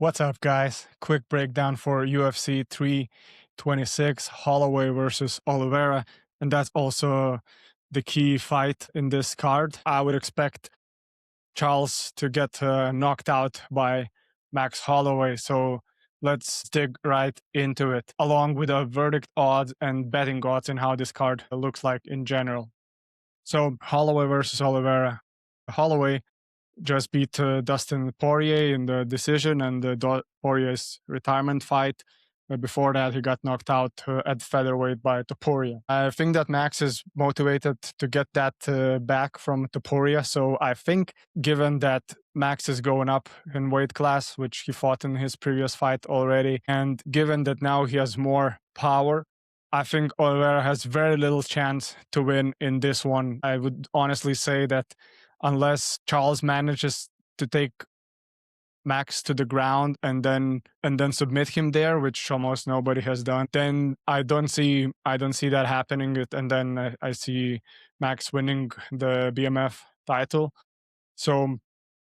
What's up, guys? Quick breakdown for UFC 326, Holloway versus Olivera, and that's also the key fight in this card. I would expect Charles to get knocked out by Max Holloway, so let's dig right into it, along with the verdict odds and betting odds and how this card looks like in general. So Holloway versus Olivera. Holloway just beat Dustin Poirier in the decision and Poirier's retirement fight. Before that, he got knocked out at featherweight by Topuria. I think that Max is motivated to get that back from Topuria. So I think, given that Max is going up in weight class, which he fought in his previous fight already, and given that now he has more power, I think Oliveira has very little chance to win in this one. I would honestly say that unless Charles manages to take Max to the ground and then submit him there, which almost nobody has done, then I don't see that happening. And then I see Max winning the BMF title. So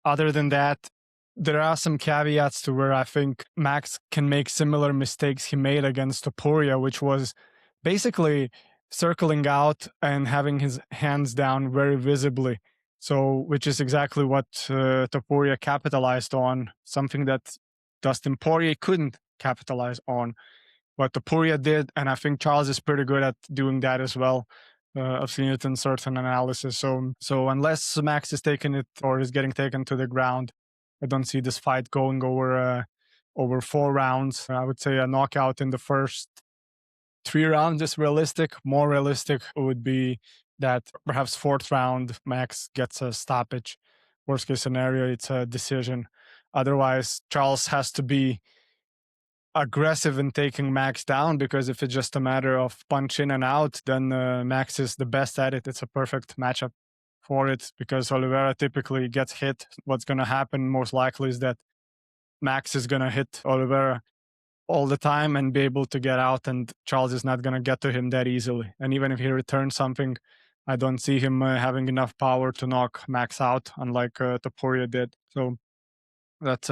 other than that, there are some caveats to where I think Max can make similar mistakes he made against Topuria, which was basically circling out and having his hands down very visibly. So, which is exactly what Topuria capitalized on, something that Dustin Poirier couldn't capitalize on. What Topuria did, and I think Charles is pretty good at doing that as well. I've seen it in certain analysis. So unless Max is taking it or is getting taken to the ground, I don't see this fight going over 4 rounds. I would say a knockout in the first 3 rounds is realistic. More realistic would be that perhaps 4th round Max gets a stoppage. Worst case scenario, it's a decision. Otherwise, Charles has to be aggressive in taking Max down, because if it's just a matter of punch in and out, then Max is the best at it. It's a perfect matchup for it because Oliveira typically gets hit. What's going to happen most likely is that Max is going to hit Oliveira all the time and be able to get out, and Charles is not going to get to him that easily. And even if he returns something, I don't see him having enough power to knock Max out, unlike Topuria did. So that's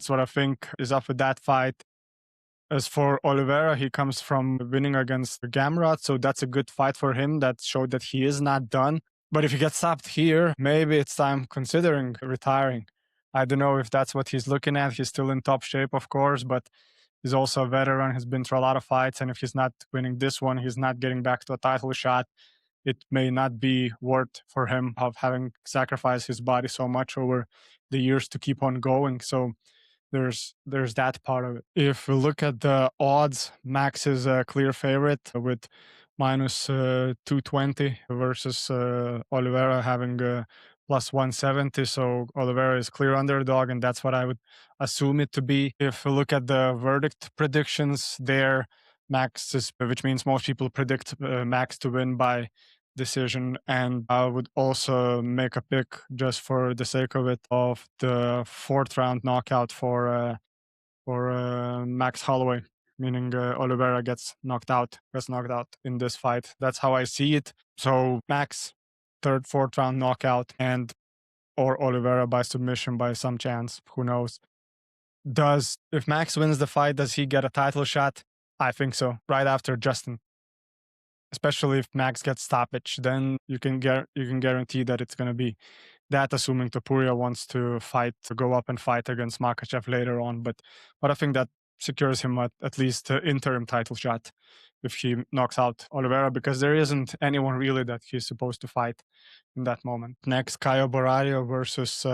what I think is up with that fight. As for Oliveira, he comes from winning against Gamrot, so that's a good fight for him. That showed that he is not done. But if he gets stopped here, maybe it's time considering retiring. I don't know if that's what he's looking at. He's still in top shape, of course, but he's also a veteran. He's been through a lot of fights, and if he's not winning this one, he's not getting back to a title shot. It may not be worth for him of having sacrificed his body so much over the years to keep on going. So there's that part of it. If we look at the odds, Max is a clear favorite with minus 220 versus Oliveira having plus 170. So Oliveira is clear underdog, and that's what I would assume it to be. If we look at the verdict predictions there, Max is, which means most people predict Max to win by decision, and I would also make a pick, just for the sake of it, of the 4th round knockout for Max Holloway, meaning Oliveira gets knocked out in this fight. That's how I see it. So Max, 3rd, 4th round knockout, and or Oliveira by submission by some chance. Who knows? If Max wins the fight, does he get a title shot? I think so. Right after Justin. Especially if Max gets stoppage, then you can guarantee that it's going to be that, assuming Topuria wants to go up and fight against Makhachev later on. But I think that secures him at least an interim title shot if he knocks out Oliveira, because there isn't anyone really that he's supposed to fight in that moment. Next, Caio Borralho versus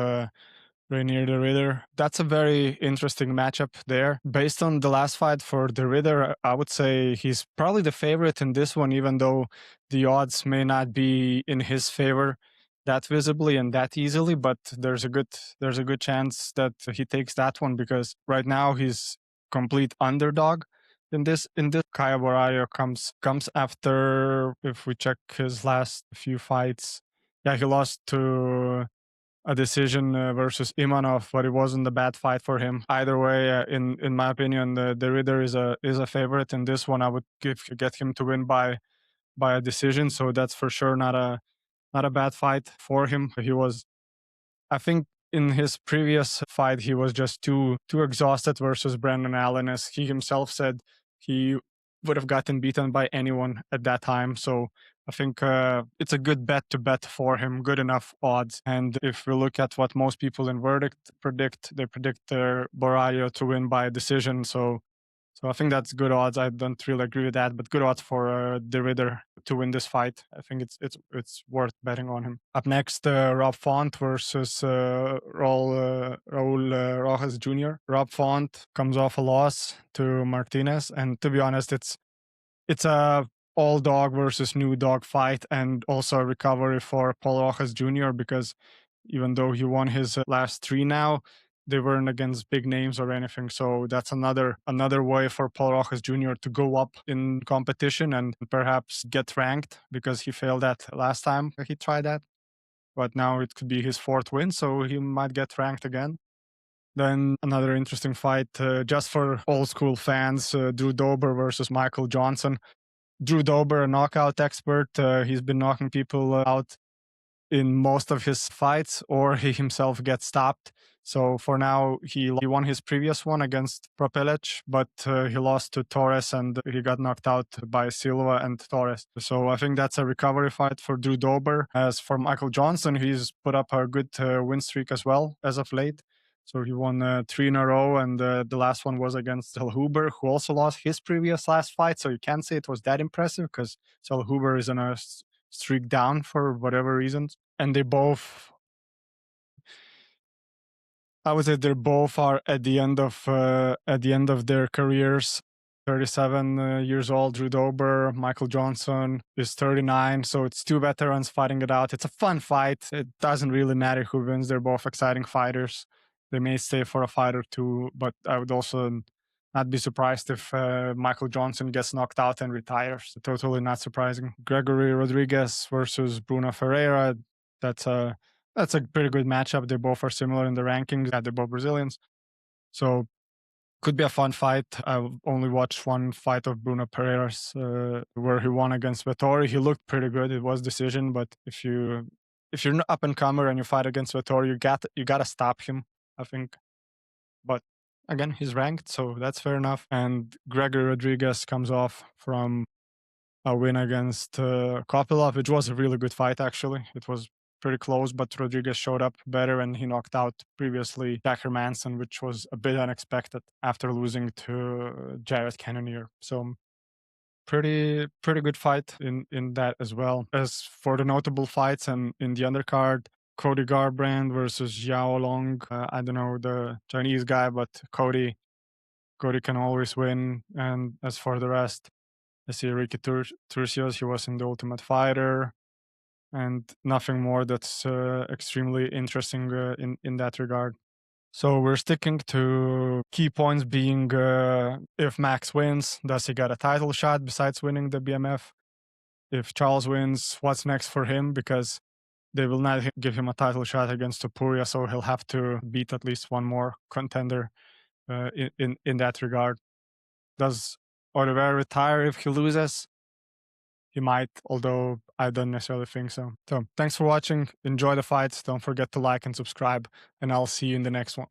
Rainier de Ridder. That's a very interesting matchup there. Based on the last fight for de Ridder, I would say he's probably the favorite in this one, even though the odds may not be in his favor that visibly and that easily. But there's a good chance that he takes that one, because right now he's complete underdog in this. Caio Borralho comes after, if we check his last few fights, yeah, he lost to a decision versus Imanov, but it wasn't a bad fight for him. Either way, in my opinion, the Ridder is a favorite in this one. I would get him to win by a decision, so that's for sure not a bad fight for him. I think in his previous fight, he was just too exhausted versus Brandon Allen, as he himself said he would have gotten beaten by anyone at that time. So I think it's a good bet to bet for him, good enough odds. And if we look at what most people in Verdict predict, they predict Borraio to win by decision. So I think that's good odds. I don't really agree with that, but good odds for De Ridder to win this fight. I think it's worth betting on him. Up next, Rob Font versus Raul Rojas Jr. Rob Font comes off a loss to Martinez, and to be honest, it's a all dog versus new dog fight, and also a recovery for Paul Rojas Jr. because even though he won his last three now, they weren't against big names or anything. So that's another way for Paul Rojas Jr. to go up in competition and perhaps get ranked, because he failed that last time he tried that. But now it could be his fourth win, so he might get ranked again. Then another interesting fight, just for old school fans, Drew Dober versus Michael Johnson. Drew Dober, a knockout expert. He's been knocking people out in most of his fights, or he himself gets stopped. So for now, he won his previous one against Propelec, but he lost to Torres and he got knocked out by Silva and Torres. So I think that's a recovery fight for Drew Dober. As for Michael Johnson, he's put up a good win streak as well as of late. So he won 3 in a row, and the last one was against Huber, who also lost his previous last fight. So you can't say it was that impressive, because Huber is on a streak down for whatever reasons. And they both, I would say, they both are at the end of their careers. 37 years old, Drew Dober. Michael Johnson is 39. So it's two veterans fighting it out. It's a fun fight. It doesn't really matter who wins. They're both exciting fighters. They may stay for a fight or two, but I would also not be surprised if Michael Johnson gets knocked out and retires. Totally not surprising. Gregory Rodriguez versus Bruno Ferreira. That's a pretty good matchup. They both are similar in the rankings. They're both Brazilians. So could be a fun fight. I've only watched one fight of Bruno Pereira's where he won against Vettori. He looked pretty good. It was decision, but if you're an up and comer and you fight against Vettori, you gotta stop him, I think. But again, he's ranked, so that's fair enough. And Gregory Rodriguez comes off from a win against Kopilov, which was a really good fight, actually. It was pretty close, but Rodriguez showed up better, and he knocked out previously Jack Hermanson, which was a bit unexpected after losing to Jared Cannonier. So pretty good fight in that as well. As for the notable fights and in the undercard, Cody Garbrandt versus Yao Long. I don't know the Chinese guy, but Cody can always win. And as for the rest, I see Ricky Turcios. He was in the Ultimate Fighter, and nothing more that's extremely interesting in that regard. So we're sticking to key points being if Max wins, does he get a title shot besides winning the BMF? If Charles wins, what's next for him? Because they will not give him a title shot against Topuria, so he'll have to beat at least one more contender in that regard. Does Oliveira retire if he loses? He might, although I don't necessarily think so. So thanks for watching. Enjoy the fights. Don't forget to like and subscribe, and I'll see you in the next one.